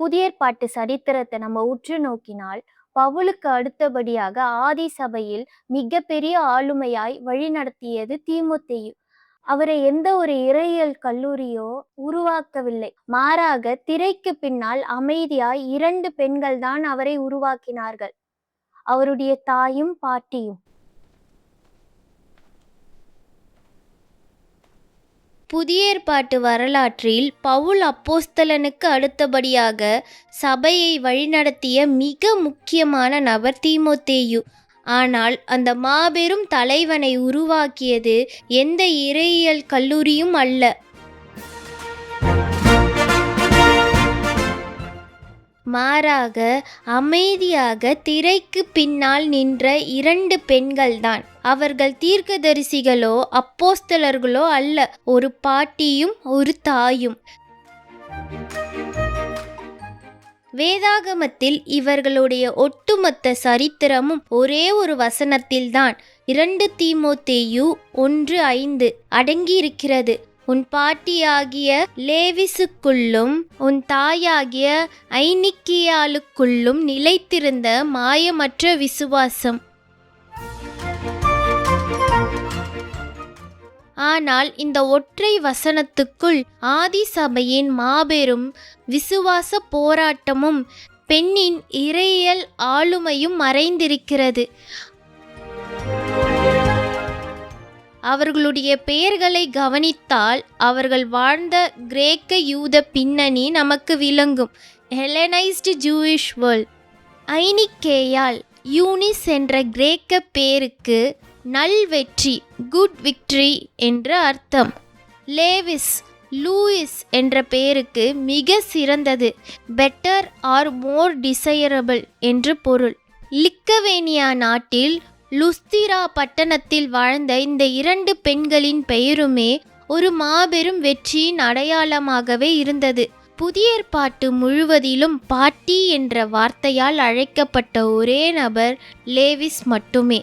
புதிய ஏற்பாட்டு சரித்திரத்தை நம்ம உற்று நோக்கினால், பவுலுக்கு அடுத்தபடியாக ஆதி சபையில் மிகப்பெரிய ஆளுமையாய் வழிநடத்தியது தீமோத்தேயு. அவரை எந்த ஒரு இறையியல் கல்லூரியோ உருவாக்கவில்லை. மாறாக திரைக்கு பின்னால் அமைதியாய் 2 பெண்கள் தான் அவரை உருவாக்கினார்கள். அவருடைய தாயும் பாட்டியும். புதிய ஏற்பாட்டு வரலாற்றில் பவுல் அப்போஸ்தலனுக்கு அடுத்தபடியாக சபையை வழிநடத்திய மிக முக்கியமான நபர் தீமோத்தேயு. ஆனால் அந்த மாபெரும் தலைவனை உருவாக்கியது எந்த இறையியல் கல்லூரியும் அல்ல. மாறாக அமைதியாக திரைக்கு பின்னால் நின்ற 2 பெண்கள்தான். அவர்கள் தீர்க்கதரிசிகளோ அப்போஸ்தலர்களோ அல்ல, ஒரு பாட்டியும் ஒரு தாயும். வேதாகமத்தில் இவர்களுடைய ஒட்டுமொத்த சரித்திரமும் ஒரே ஒரு வசனத்தில்தான் 2 தீமோத்தேயு 1:5 அடங்கியிருக்கிறது. உன் பாட்டியாகிய லேவிசுக்குள்ளும் உன் தாயாகிய ஐனிக்கியாளுக்குள்ளும் நிலைத்திருந்த மாயமற்ற விசுவாசம். ஆனால் இந்த ஒற்றை வசனத்துக்குள் ஆதி சபையின் மாபெரும் விசுவாச போராட்டமும் பெண்ணின் இறையியல் ஆளுமையும் மறைந்திருக்கிறது. அவர்களுடைய பெயர்களை கவனித்தால் அவர்கள் வாழ்ந்த கிரேக்க யூத பின்னணி நமக்கு விளங்கும். ஹெலனைஸ்டு ஜூயிஷ் வேர்ல்ட். ஐனிக்கேயால் யூனிஸ் என்ற கிரேக்க பேருக்கு நல் வெற்றி, குட் விக்டரி என்று அர்த்தம். லேவிஸ், லூயிஸ் என்ற பெயருக்கு மிக சிறந்தது, பெட்டர் ஆர் மோர் டிசைரபிள் என்று பொருள். லிக்கவேனியா நாட்டில் லுஸ்திரா பட்டணத்தில் வாழ்ந்த இந்த 2 பெண்களின் பெயருமே ஒரு மாபெரும் வெற்றியின் அடையாளமாகவே இருந்தது. புதிய ஏற்பாட்டு முழுவதிலும் பாட்டி என்ற வார்த்தையால் அழைக்கப்பட்ட ஒரே நபர் லேவிஸ் மட்டுமே.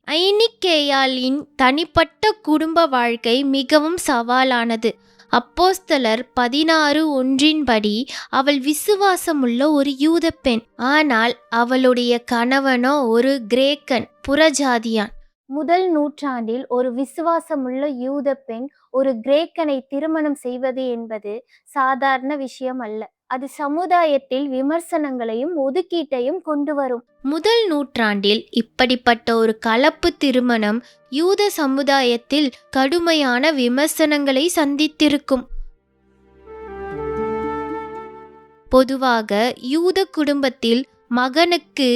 ஐனிக்கேயாளின் தனிப்பட்ட குடும்ப வாழ்க்கை மிகவும் சவாலானது. அப்போஸ்தலர் 16:1 படி அவள் விசுவாசமுள்ள ஒரு யூத பெண். ஆனால் அவளுடைய கணவனோ ஒரு கிரேக்கன், புறஜாதியான். முதல் நூற்றாண்டில் ஒரு விசுவாசமுள்ள யூத பெண் ஒரு கிரேக்கனை திருமணம் செய்வது என்பது சாதாரண விஷயம் அல்ல. அது சமுதாயத்தில் விமர்சனங்களையும் ஒதுக்கீட்டையும் கொண்டு வரும். முதல் நூற்றாண்டில் இப்படிப்பட்ட ஒரு கலப்பு திருமணம் யூத சமுதாயத்தில் கடுமையான விமர்சனங்களை சந்தித்திருக்கும். பொதுவாக யூத குடும்பத்தில் மகனுக்கு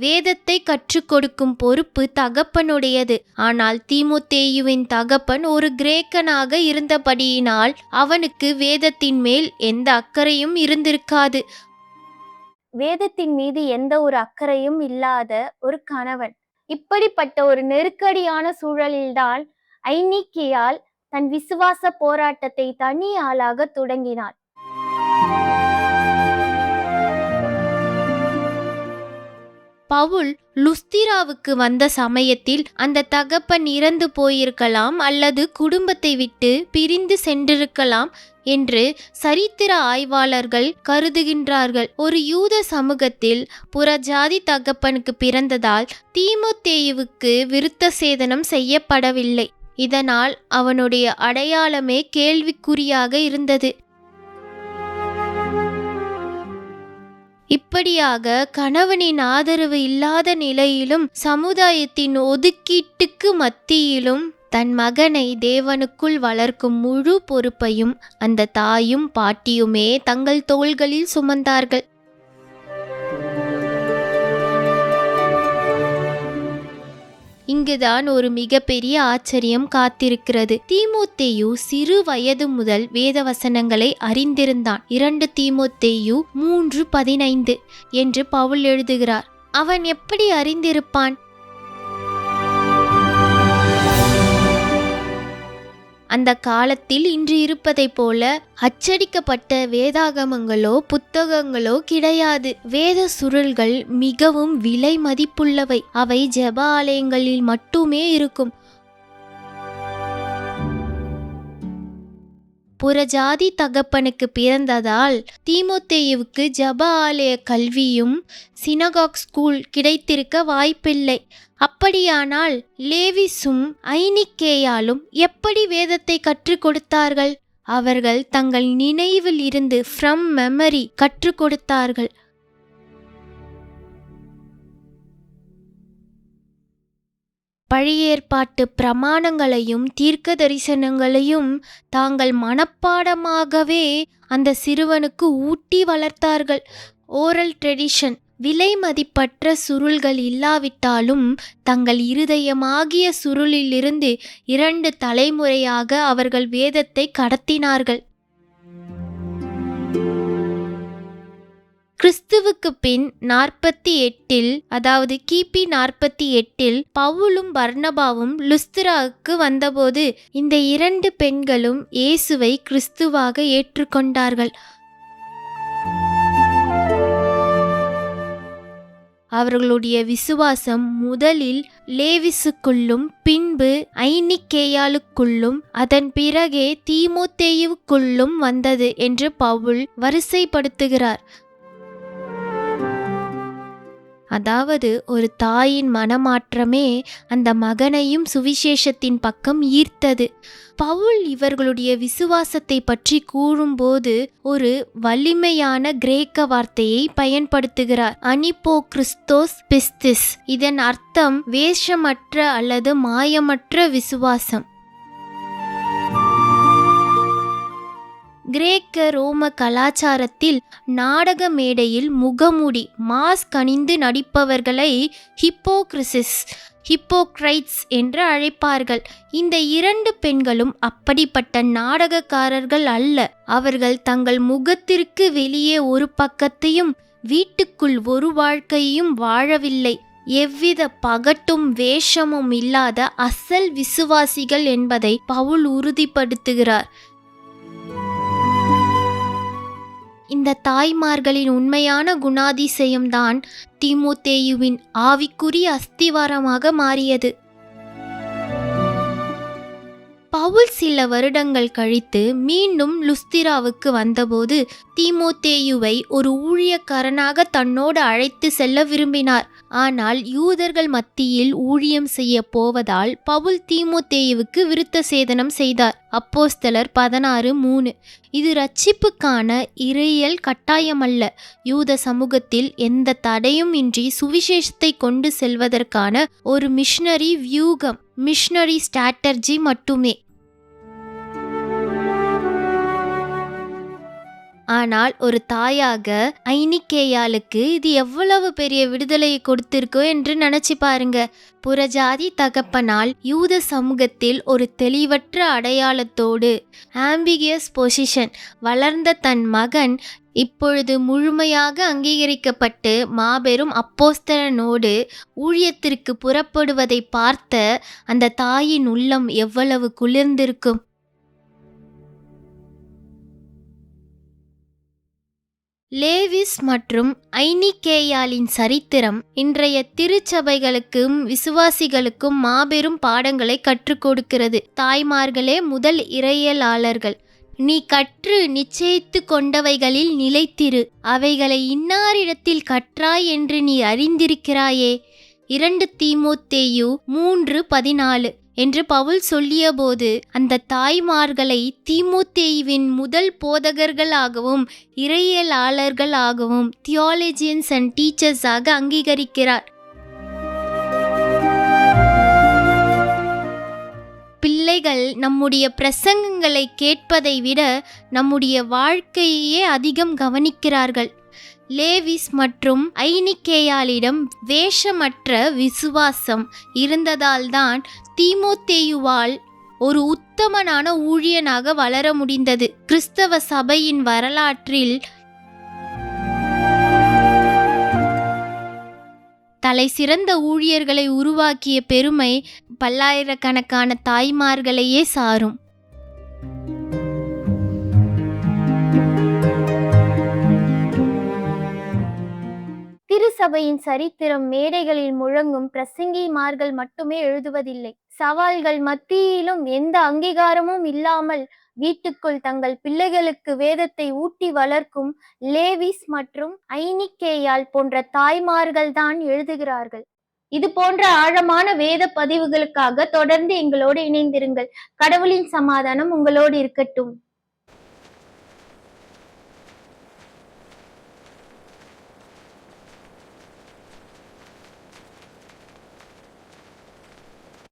வேதத்தை கற்றுக் கொடுக்கும் பொறுப்பு தகப்பனுடையது. ஆனால் தீமோத்தேயுவின் தகப்பன் ஒரு கிரேக்கனாக இருந்தபடியினால் அவனுக்கு வேதத்தின் மேல் எந்த அக்கறையும் இருந்திருக்காது. வேதத்தின் மீது எந்த ஒரு அக்கறையும் இல்லாத ஒரு கணவன். இப்படிப்பட்ட ஒரு நெருக்கடியான சூழலில்தான் ஐனிக்கியால் தன் விசுவாச போராட்டத்தை தனி ஆளாக தொடங்கினாள். பவுல் லுஸ்திராவுக்கு வந்த சமயத்தில் அந்த தகப்பன் இறந்து போயிருக்கலாம் அல்லது குடும்பத்தை விட்டு பிரிந்து சென்றிருக்கலாம் என்று சரித்திர ஆய்வாளர்கள் கருதுகின்றார்கள். ஒரு யூத சமூகத்தில் புறஜாதி தகப்பனுக்கு பிறந்ததால் தீமோத்தேயுவுக்கு விருத்த சேதனம் செய்யப்படவில்லை. இதனால் அவனுடைய அடையாளமே கேள்விக்குறியாக இருந்தது. இப்படியாக கணவனின் ஆதரவு இல்லாத நிலையிலும் சமுதாயத்தின் ஒதுக்கீட்டுக்கு மத்தியிலும் தன் மகனை தேவனுக்குள் வளர்க்கும் முழு பொறுப்பையும் அந்த தாயும் பாட்டியுமே தங்கள் தோள்களில் சுமந்தார்கள். இங்குதான் ஒரு மிகப்பெரிய ஆச்சரியம் காத்திருக்கிறது. தீமோத்தேயு சிறு வயது முதல் வேதவசனங்களை அறிந்திருந்தான். 2 தீமோத்தேயு 3:15 என்று பவுல் எழுதுகிறார். அவன் எப்படி அறிந்திருப்பான்? அந்த காலத்தில் இன்று இருப்பதைப் போல அச்சடிக்கப்பட்ட வேதாகமங்களோ புத்தகங்களோ கிடையாது. வேத சுருள்கள் மிகவும் விலை மதிப்புள்ளவை. அவை ஜெப ஆலயங்களில் மட்டுமே இருக்கும். புறஜாதி தகப்பனுக்கு பிறந்ததால் தீமோத்தேயுவுக்கு ஜெப ஆலய கல்வியும் சினகாக் ஸ்கூல் கிடைத்திருக்க வாய்ப்பில்லை. அப்படியானால் லேவிஸும் ஐனிக்கேயாலும் எப்படி வேதத்தை கற்றுக் கொடுத்தார்கள்? அவர்கள் தங்கள் நினைவில் இருந்து ஃப்ரம் மெமரி கற்றுக் கொடுத்தார்கள். பழைய ஏற்பாட்டு பிரமாணங்களையும் தீர்க்க தரிசனங்களையும் தாங்கள் மனப்பாடமாகவே அந்த சிறுவனுக்கு ஊட்டி வளர்த்தார்கள். Oral tradition. விலை மதிப்பற்ற சுருள்கள் இல்லாவிட்டாலும் தங்கள் இருதயமாகிய சுருளிலிருந்து 2 தலைமுறையாக அவர்கள் வேதத்தை கடத்தினார்கள். கிறிஸ்துவுக்கு பின் 48 அதாவது கிபி 48 பவுலும் பர்னபாவும் லுஸ்திராவுக்கு வந்தபோது இந்த 2 பெண்களும் இயேசுவை கிறிஸ்துவாக ஏற்றுக்கொண்டார்கள். அவர்களுடைய விசுவாசம் முதலில் லேவிசுக்குள்ளும் பின்பு ஐனிக்கேயாளுக்குள்ளும் அதன் பிறகே தீமோத்தேயுவுக்குள்ளும் வந்தது என்று பவுல் வரிசைப்படுத்துகிறார். அதாவது ஒரு தாயின் மனமாற்றமே அந்த மகனையும் சுவிசேஷத்தின் பக்கம் ஈர்த்தது. பவுல் இவர்களுடைய விசுவாசத்தை பற்றி கூறும்போது ஒரு வலிமையான கிரேக்க வார்த்தையை பயன்படுத்துகிறார், அனிப்போ கிறிஸ்தோஸ் பிஸ்திஸ். இதன் அர்த்தம் வேஷமற்ற அல்லது மாயமற்ற விசுவாசம். கிரேக்க ரோம கலாச்சாரத்தில் நாடக மேடையில் முகமூடி மாஸ்க் அணிந்து நடிப்பவர்களை ஹிப்போக்ரிசிஸ் ஹிப்போக்ரைட்ஸ் என்று அழைப்பார்கள். இந்த 2 பெண்களும் அப்படிப்பட்ட நாடகக்காரர்கள் அல்ல. அவர்கள் தங்கள் முகத்திற்கு வெளியே ஒரு பக்கத்தையும் வீட்டுக்குள் ஒரு வாழ்க்கையையும் வாழவில்லை. எவ்வித பகட்டும் வேஷமும் இல்லாத அசல் விசுவாசிகள் என்பதை பவுல் உறுதிப்படுத்துகிறார். இந்த தாய்மார்களின் உண்மையான குணாதிசயம்தான் தீமோத்தேயுவின் ஆவிக்குரிய அஸ்திவாரமாக மாறியது. பவுல் சில வருடங்கள் கழித்து மீண்டும் லுஸ்திராவுக்கு வந்தபோது தீமோத்தேயுவை ஒரு ஊழியக்காரனாக தன்னோடு அழைத்து செல்ல விரும்பினார். ஆனால் யூதர்கள் மத்தியில் ஊழியம் செய்ய போவதால் பவுல் தீமோத்தேயுவுக்கு விருத்த சேதனம் செய்தார். அப்போஸ்தலர் 16:3. இது இரட்சிப்புக்கான இறையியல் கட்டாயமல்ல, யூத சமூகத்தில் எந்த தடையும் இன்றி சுவிசேஷத்தை கொண்டு செல்வதற்கான ஒரு மிஷனரி வியூகம், மிஷனரி ஸ்ட்ராட்டர்ஜி மட்டுமே. ஆனால் ஒரு தாயாக ஐனிக்கேயாளுக்கு இது எவ்வளவு பெரிய விடுதலையை கொடுத்திருக்கோ என்று நினைச்சு பாருங்க. புறஜாதி தகப்பனால் யூத சமூகத்தில் ஒரு தெளிவற்ற அடையாளத்தோடு ஆம்பிகியஸ் பொசிஷன் வளர்ந்த தன் மகன் இப்பொழுது முழுமையாக அங்கீகரிக்கப்பட்டு மாபெரும் அப்போஸ்தலனோடு ஊழியத்திற்கு புறப்படுவதை பார்த்த அந்த தாயின் உள்ளம் எவ்வளவு குளிர்ந்திருக்கும். லேவிஸ் மற்றும் ஐனிக்கேயாளின் சரித்திரம் இன்றைய திருச்சபைகளுக்கும் விசுவாசிகளுக்கும் மாபெரும் பாடங்களை கற்றுக் கொடுக்கிறது. தாய்மார்களே முதல் இறையியலாளர்கள். நீ கற்று நிச்சயித்து கொண்டவைகளில் நிலைத்திரு, அவைகளை இன்னாரிடத்தில் கற்றாய் என்று நீ அறிந்திருக்கிறாயே. 2 தீமோத்தேயு 3:14 என்று பவுல் சொல்லியபோது அந்த தாய்மார்களை தீமோத்தேயுவின் முதல் போதகர்களாகவும் இறையியலாளர்களாகவும் தியாலஜியன்ஸ் அண்ட் டீச்சர்ஸாக அங்கீகரிக்கிறார். பிள்ளைகள் நம்முடைய பிரசங்கங்களை கேட்பதை விட நம்முடைய வாழ்க்கையே அதிகம் கவனிக்கிறார்கள். லேவிஸ் மற்றும் ஐனிக்கேயாளிடம் வேஷமற்ற விசுவாசம் இருந்ததால்தான் தீமோத்தேயுவால் ஒரு உத்தமனான ஊழியனாக வளர முடிந்தது. கிறிஸ்தவ சபையின் வரலாற்றில் தலை சிறந்த ஊழியர்களை உருவாக்கிய பெருமை பல்லாயிரக்கணக்கான தாய்மார்களையே சாரும். திருச்சபையின் சரித்திரம் மேடைகளில் முழங்கும் பிரசங்கிமார்கள் மட்டுமே எழுதுவதில்லை. சவால்கள் மத்தியிலும் எந்த அங்கீகாரமும் இல்லாமல் வீட்டுக்குள் தங்கள் பிள்ளைகளுக்கு வேதத்தை ஊட்டி வளர்க்கும் லேவிஸ் மற்றும் ஐனிக்கேயால் போன்ற தாய்மார்கள் தான் எழுதுகிறார்கள். இது போன்ற ஆழமான வேத பதிவுகளுக்காக தொடர்ந்து எங்களோடு இணைந்திருங்கள். கடவுளின் சமாதானம் உங்களோடு இருக்கட்டும்.